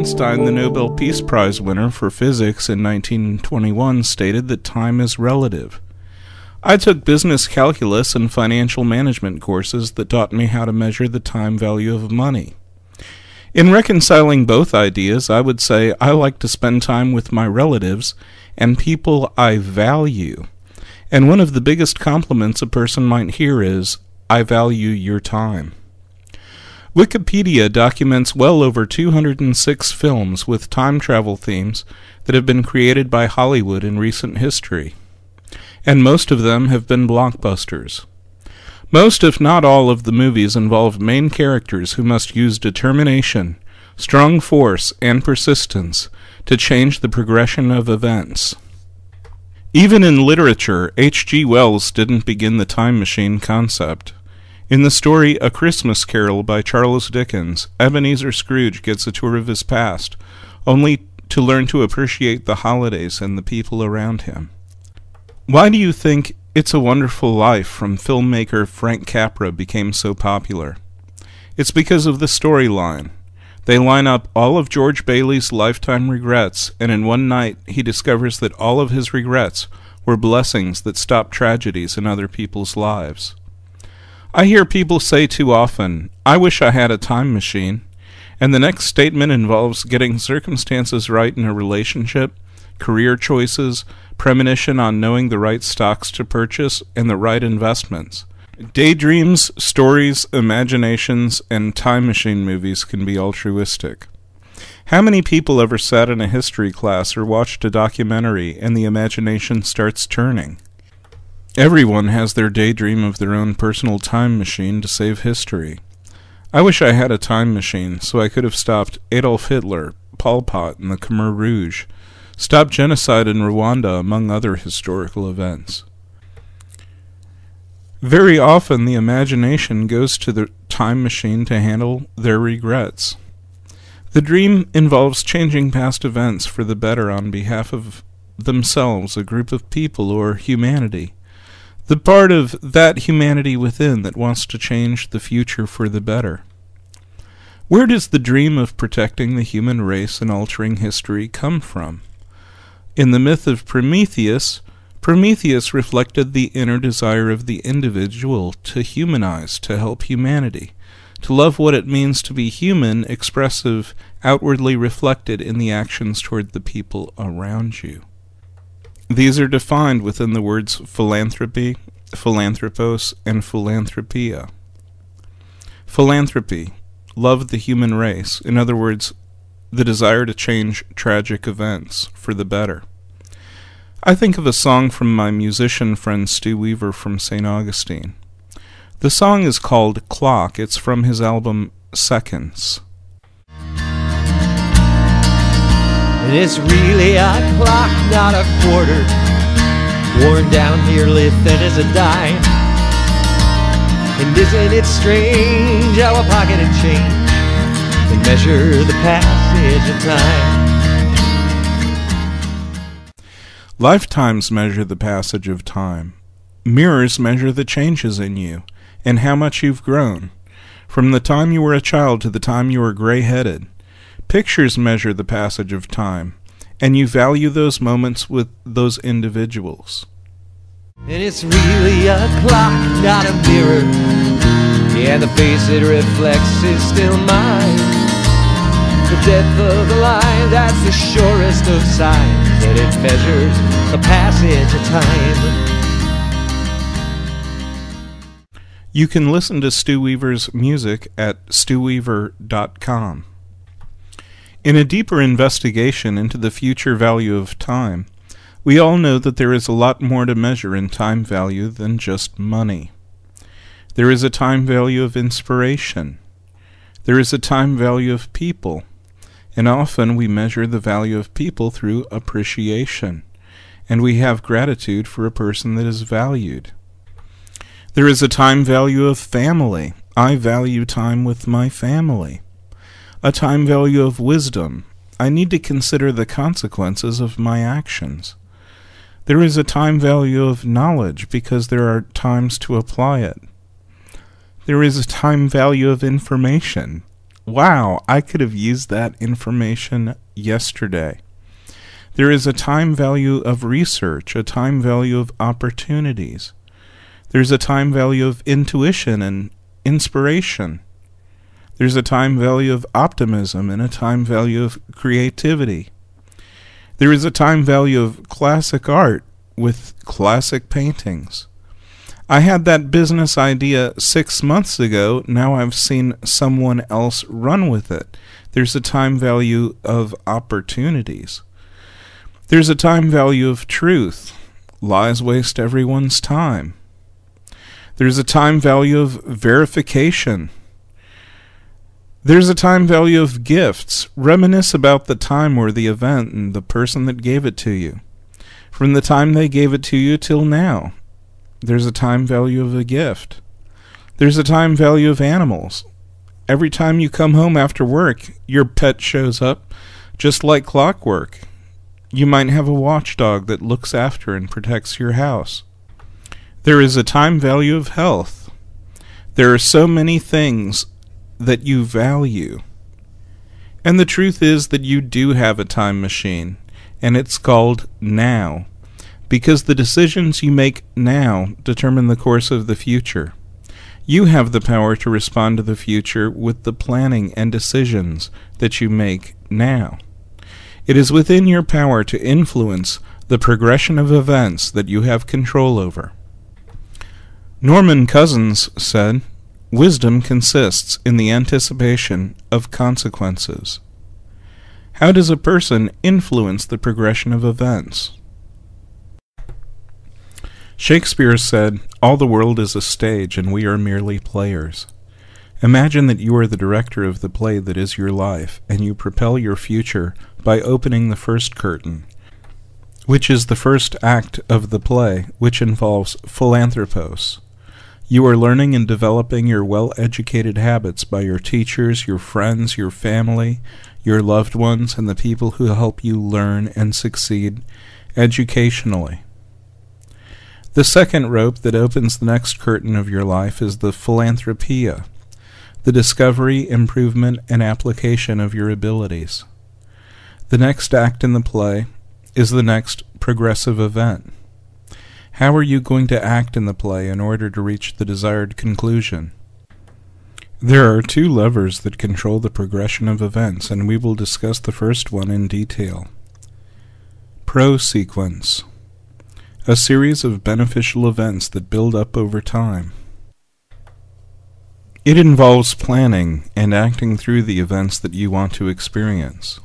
Einstein, the Nobel Peace Prize winner for physics in 1921, stated that time is relative. I took business calculus and financial management courses that taught me how to measure the time value of money. In reconciling both ideas, I would say I like to spend time with my relatives and people I value. And one of the biggest compliments a person might hear is, "I value your time." Wikipedia documents well over 206 films with time travel themes that have been created by Hollywood in recent history, and most of them have been blockbusters. Most, if not all, of the movies involve main characters who must use determination, strong force, and persistence to change the progression of events. Even in literature, H.G. Wells didn't begin the time machine concept. In the story A Christmas Carol by Charles Dickens, Ebenezer Scrooge gets a tour of his past, only to learn to appreciate the holidays and the people around him. Why do you think It's a Wonderful Life from filmmaker Frank Capra became so popular? It's because of the storyline. They line up all of George Bailey's lifetime regrets, and in one night he discovers that all of his regrets were blessings that stopped tragedies in other people's lives. I hear people say too often, "I wish I had a time machine," and the next statement involves getting circumstances right in a relationship, career choices, premonition on knowing the right stocks to purchase, and the right investments. Daydreams, stories, imaginations, and time machine movies can be altruistic. How many people ever sat in a history class or watched a documentary and the imagination starts turning? Everyone has their daydream of their own personal time machine to save history. I wish I had a time machine so I could have stopped Adolf Hitler, Pol Pot, and the Khmer Rouge, stopped genocide in Rwanda, among other historical events. Very often the imagination goes to the time machine to handle their regrets. The dream involves changing past events for the better on behalf of themselves, a group of people, or humanity. The part of that humanity within that wants to change the future for the better. Where does the dream of protecting the human race and altering history come from? In the myth of Prometheus, Prometheus reflected the inner desire of the individual to humanize, to help humanity, to love what it means to be human, expressive, outwardly reflected in the actions toward the people around you. These are defined within the words philanthropy, philanthropos, and philanthropia. Philanthropy, love the human race, in other words, the desire to change tragic events for the better. I think of a song from my musician friend Stu Weaver from St. Augustine. The song is called Clock. It's from his album Seconds. And it's really a clock, not a quarter, worn down nearly thin as a dime. And isn't it strange how a pocket and change can measure the passage of time? Lifetimes measure the passage of time. Mirrors measure the changes in you and how much you've grown, from the time you were a child to the time you were gray-headed. Pictures measure the passage of time, and you value those moments with those individuals. And it's really a clock, not a mirror. Yeah, the face it reflects is still mine. The depth of the line, that's the surest of signs that it measures the passage of time. You can listen to Stu Weaver's music at stuweaver.com. In a deeper investigation into the future value of time, we all know that there is a lot more to measure in time value than just money. There is a time value of inspiration. There is a time value of people. And often we measure the value of people through appreciation, and we have gratitude for a person that is valued. There is a time value of family. I value time with my family. A time value of wisdom. I need to consider the consequences of my actions. There is a time value of knowledge because there are times to apply it. There is a time value of information. Wow, I could have used that information yesterday. There is a time value of research, a time value of opportunities. There's a time value of intuition and inspiration. There's a time value of optimism and a time value of creativity. There is a time value of classic art with classic paintings. I had that business idea 6 months ago. Now I've seen someone else run with it. There's a time value of opportunities. There's a time value of truth. Lies waste everyone's time. There's a time value of verification. There's a time value of gifts. Reminisce about the time or the event and the person that gave it to you. From the time they gave it to you till now, there's a time value of a gift. There's a time value of animals. Every time you come home after work, your pet shows up, just like clockwork. You might have a watchdog that looks after and protects your house. There is a time value of health. There are so many things that you value. And the truth is that you do have a time machine, and it's called now, because the decisions you make now determine the course of the future. You have the power to respond to the future with the planning and decisions that you make now. It is within your power to influence the progression of events that you have control over. Norman Cousins said, "Wisdom consists in the anticipation of consequences." How does a person influence the progression of events? Shakespeare said, "All the world is a stage, and we are merely players." Imagine that you are the director of the play that is your life, and you propel your future by opening the first curtain, which is the first act of the play, which involves philanthropos. You are learning and developing your well-educated habits by your teachers, your friends, your family, your loved ones, and the people who help you learn and succeed educationally. The second rope that opens the next curtain of your life is the philanthropia, the discovery, improvement, and application of your abilities. The next act in the play is the next progressive event. How are you going to act in the play in order to reach the desired conclusion? There are two levers that control the progression of events, and we will discuss the first one in detail. Pro-sequence, a series of beneficial events that build up over time. It involves planning and acting through the events that you want to experience.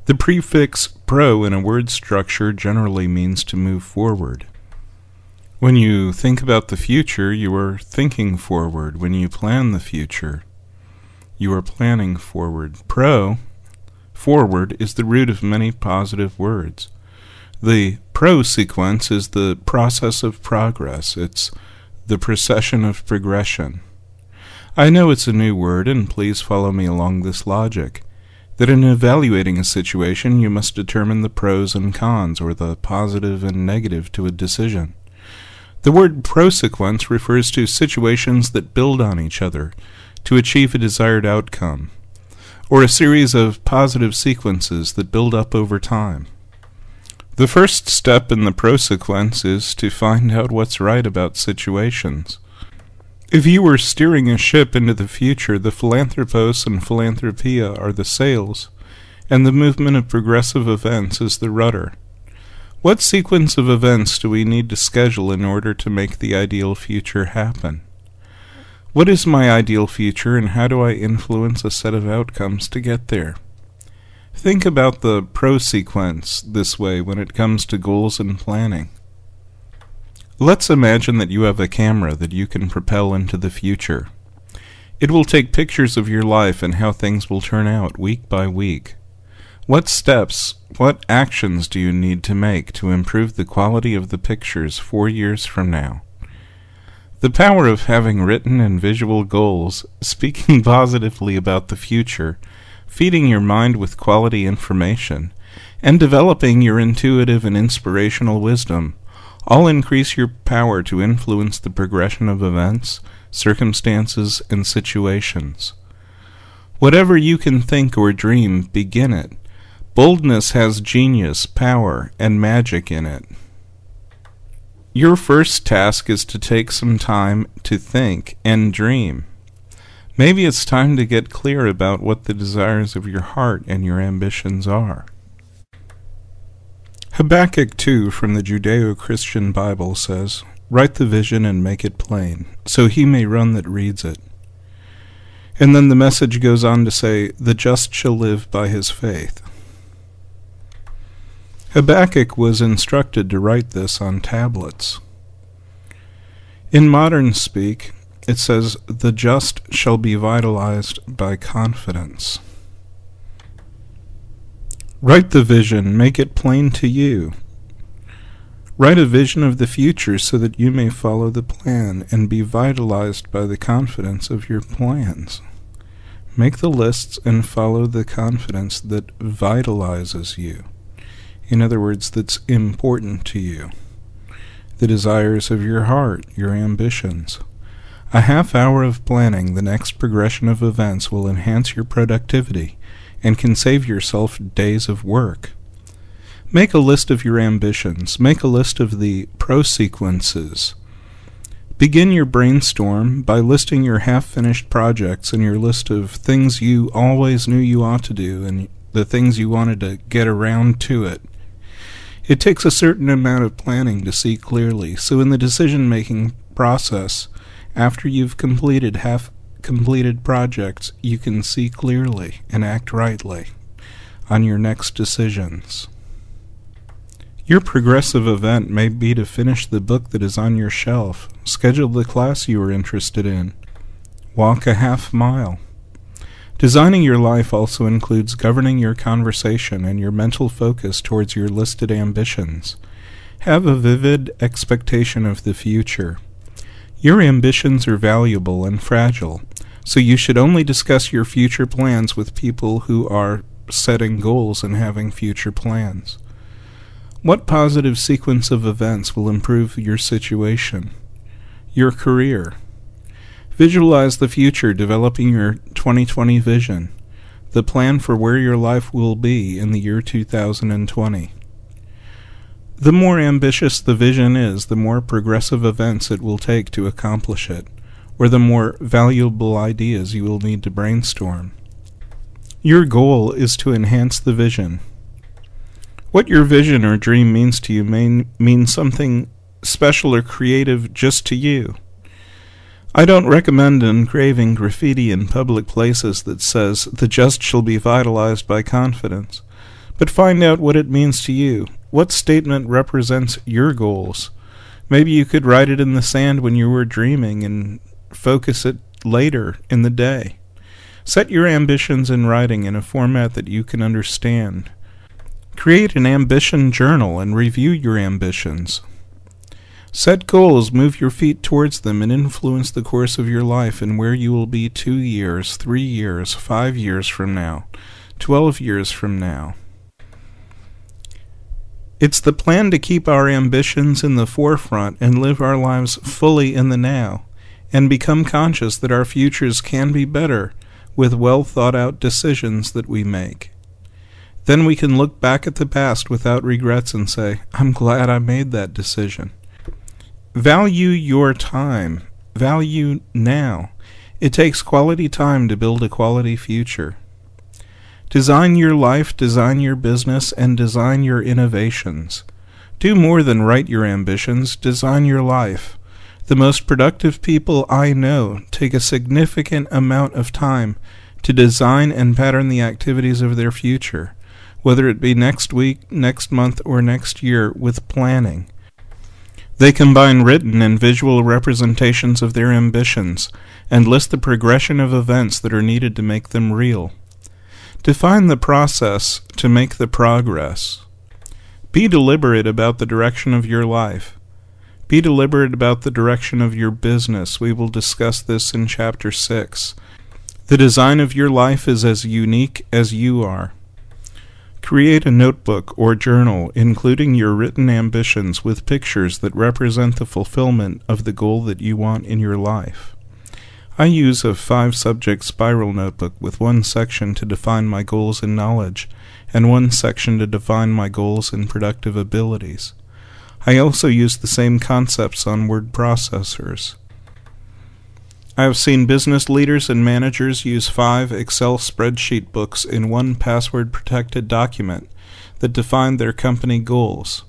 The prefix pro in a word structure generally means to move forward. When you think about the future, you are thinking forward. When you plan the future, you are planning forward. Forward, is the root of many positive words. The pro sequence is the process of progress. It's the procession of progression. I know it's a new word, and please follow me along this logic, that in evaluating a situation you must determine the pros and cons, or the positive and negative to a decision. The word prosequence refers to situations that build on each other to achieve a desired outcome, or a series of positive sequences that build up over time. The first step in the prosequence is to find out what's right about situations. If you were steering a ship into the future, the philanthropos and philanthropia are the sails, and the movement of progressive events is the rudder. What sequence of events do we need to schedule in order to make the ideal future happen? What is my ideal future, and how do I influence a set of outcomes to get there? Think about the pro-sequence this way when it comes to goals and planning. Let's imagine that you have a camera that you can propel into the future. It will take pictures of your life and how things will turn out week by week. What steps, what actions do you need to make to improve the quality of the pictures 4 years from now? The power of having written and visual goals, speaking positively about the future, feeding your mind with quality information, and developing your intuitive and inspirational wisdom all increase your power to influence the progression of events, circumstances, and situations. Whatever you can think or dream, begin it. Boldness has genius, power, and magic in it. Your first task is to take some time to think and dream. Maybe it's time to get clear about what the desires of your heart and your ambitions are. Habakkuk 2 from the Judeo-Christian Bible says, "Write the vision and make it plain, so he may run that reads it." And then the message goes on to say, "The just shall live by his faith." Habakkuk was instructed to write this on tablets. In modern speak, it says, "The just shall be vitalized by confidence." Write the vision, make it plain to you. Write a vision of the future so that you may follow the plan and be vitalized by the confidence of your plans. Make the lists and follow the confidence that vitalizes you. In other words, that's important to you. The desires of your heart, your ambitions. A half hour of planning the next progression of events will enhance your productivity and can save yourself days of work. Make a list of your ambitions. Make a list of the pro-sequences. Begin your brainstorm by listing your half-finished projects and your list of things you always knew you ought to do and the things you wanted to get around to it. It takes a certain amount of planning to see clearly, so in the decision-making process, after you've completed half-completed projects, you can see clearly and act rightly on your next decisions. Your progressive event may be to finish the book that is on your shelf, schedule the class you are interested in, walk a half mile. Designing your life also includes governing your conversation and your mental focus towards your listed ambitions. Have a vivid expectation of the future. Your ambitions are valuable and fragile, so you should only discuss your future plans with people who are setting goals and having future plans. What positive sequence of events will improve your situation? Your career. Visualize the future, developing your 2020 vision, the plan for where your life will be in the year 2020. The more ambitious the vision is, the more progressive events it will take to accomplish it, or the more valuable ideas you will need to brainstorm. Your goal is to enhance the vision. What your vision or dream means to you may mean something special or creative just to you. I don't recommend engraving graffiti in public places that says, "The just shall be vitalized by confidence," but find out what it means to you. What statement represents your goals? Maybe you could write it in the sand when you were dreaming and focus it later in the day. Set your ambitions in writing in a format that you can understand. Create an ambition journal and review your ambitions. Set goals, move your feet towards them, and influence the course of your life and where you will be 2 years, 3 years, 5 years from now, 12 years from now. It's the plan to keep our ambitions in the forefront and live our lives fully in the now, and become conscious that our futures can be better with well-thought-out decisions that we make. Then we can look back at the past without regrets and say, "I'm glad I made that decision." Value your time. Value now. It takes quality time to build a quality future. Design your life, design your business, and design your innovations. Do more than write your ambitions, design your life. The most productive people I know take a significant amount of time to design and pattern the activities of their future, whether it be next week, next month, or next year, with planning. They combine written and visual representations of their ambitions and list the progression of events that are needed to make them real. Define the process to make the progress. Be deliberate about the direction of your life. Be deliberate about the direction of your business. We will discuss this in Chapter 6. The design of your life is as unique as you are. Create a notebook or journal, including your written ambitions with pictures that represent the fulfillment of the goal that you want in your life. I use a 5-subject spiral notebook with one section to define my goals in knowledge, and one section to define my goals in productive abilities. I also use the same concepts on word processors. I have seen business leaders and managers use 5 Excel spreadsheet books in one password-protected document that define their company goals.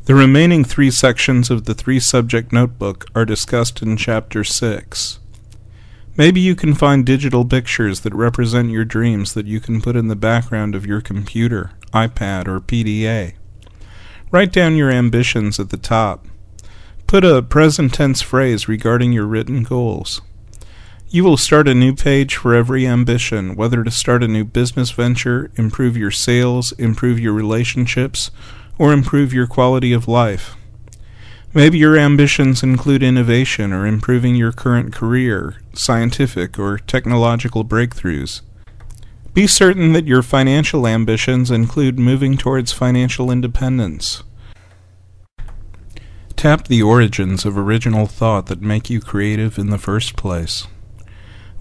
The remaining 3 sections of the 3-subject notebook are discussed in Chapter 6. Maybe you can find digital pictures that represent your dreams that you can put in the background of your computer, iPad, or PDA. Write down your ambitions at the top. Put a present tense phrase regarding your written goals. You will start a new page for every ambition, whether to start a new business venture, improve your sales, improve your relationships, or improve your quality of life. Maybe your ambitions include innovation or improving your current career, scientific or technological breakthroughs. Be certain that your financial ambitions include moving towards financial independence. Tap the origins of original thought that make you creative in the first place.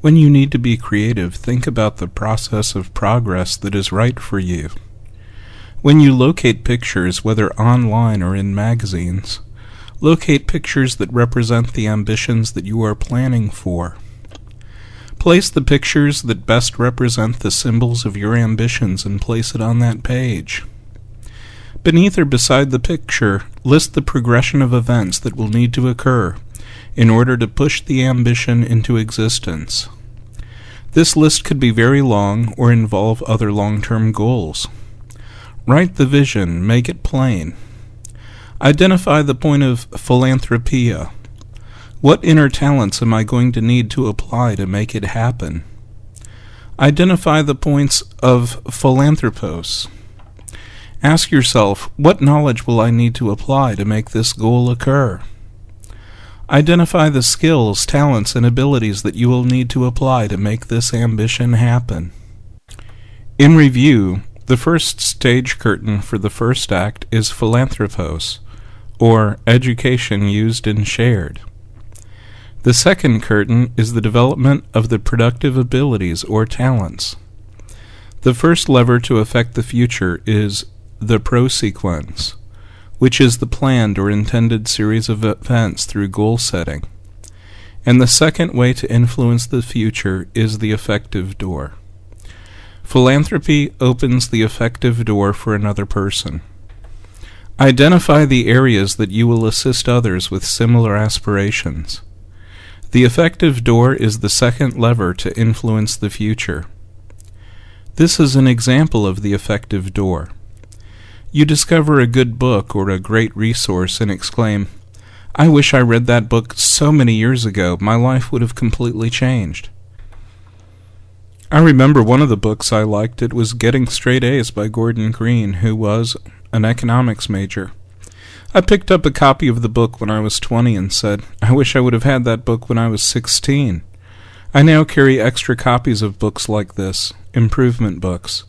When you need to be creative, think about the process of progress that is right for you. When you locate pictures, whether online or in magazines, locate pictures that represent the ambitions that you are planning for. Place the pictures that best represent the symbols of your ambitions and place it on that page. Beneath or beside the picture, list the progression of events that will need to occur in order to push the ambition into existence. This list could be very long or involve other long-term goals. Write the vision, make it plain. Identify the point of philanthropia. What inner talents am I going to need to apply to make it happen? Identify the points of philanthropos. Ask yourself, what knowledge will I need to apply to make this goal occur? Identify the skills, talents, and abilities that you will need to apply to make this ambition happen. In review, the first stage curtain for the first act is philanthropos, or education used and shared. The second curtain is the development of the productive abilities or talents. The first lever to affect the future is the pro-sequence, which is the planned or intended series of events through goal setting. And the second way to influence the future is the effective door. Philanthropy opens the effective door for another person. Identify the areas that you will assist others with similar aspirations. The effective door is the second lever to influence the future. This is an example of the effective door. You discover a good book or a great resource and exclaim, "I wish I read that book so many years ago. My life would have completely changed." I remember one of the books I liked. It was Getting Straight A's by Gordon Green, who was an economics major. I picked up a copy of the book when I was 20 and said, "I wish I would have had that book when I was 16. I now carry extra copies of books like this, improvement books.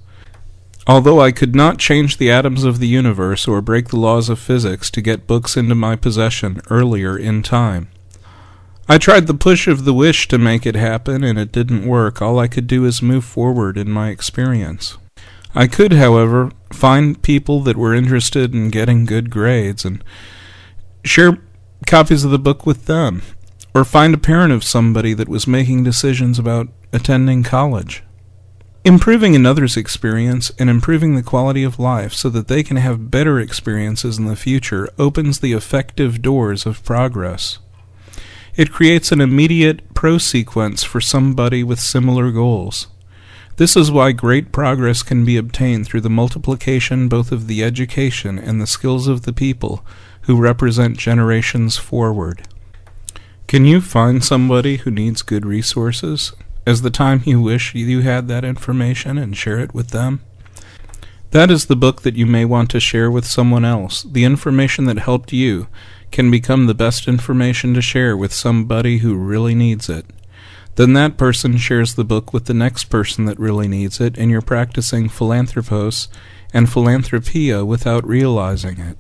Although I could not change the atoms of the universe or break the laws of physics to get books into my possession earlier in time. I tried the push of the wish to make it happen, and it didn't work. All I could do is move forward in my experience. I could, however, find people that were interested in getting good grades and share copies of the book with them, or find a parent of somebody that was making decisions about attending college. Improving another's experience and improving the quality of life so that they can have better experiences in the future opens the effective doors of progress. It creates an immediate pro-sequence for somebody with similar goals. This is why great progress can be obtained through the multiplication both of the education and the skills of the people who represent generations forward. Can you find somebody who needs good resources? As the time you wish you had that information and share it with them? That is the book that you may want to share with someone else. The information that helped you can become the best information to share with somebody who really needs it. Then that person shares the book with the next person that really needs it, and you're practicing philanthropos and philanthropia without realizing it.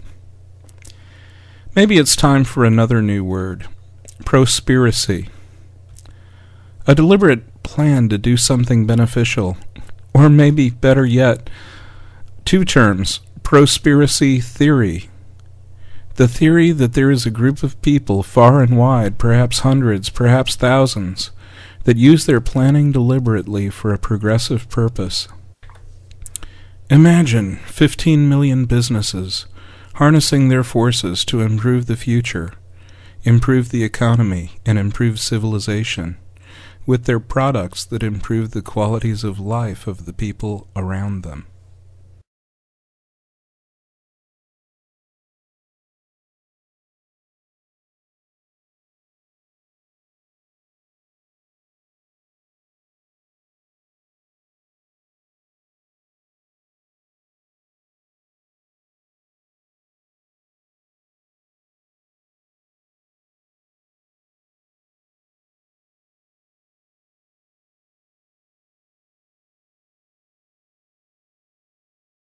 Maybe it's time for another new word, prospiracy. A deliberate plan to do something beneficial. Or maybe, better yet, two terms, prospiracy theory. The theory that there is a group of people far and wide, perhaps hundreds, perhaps thousands, that use their planning deliberately for a progressive purpose. Imagine 15 million businesses harnessing their forces to improve the future, improve the economy, and improve civilization, with their products that improve the qualities of life of the people around them.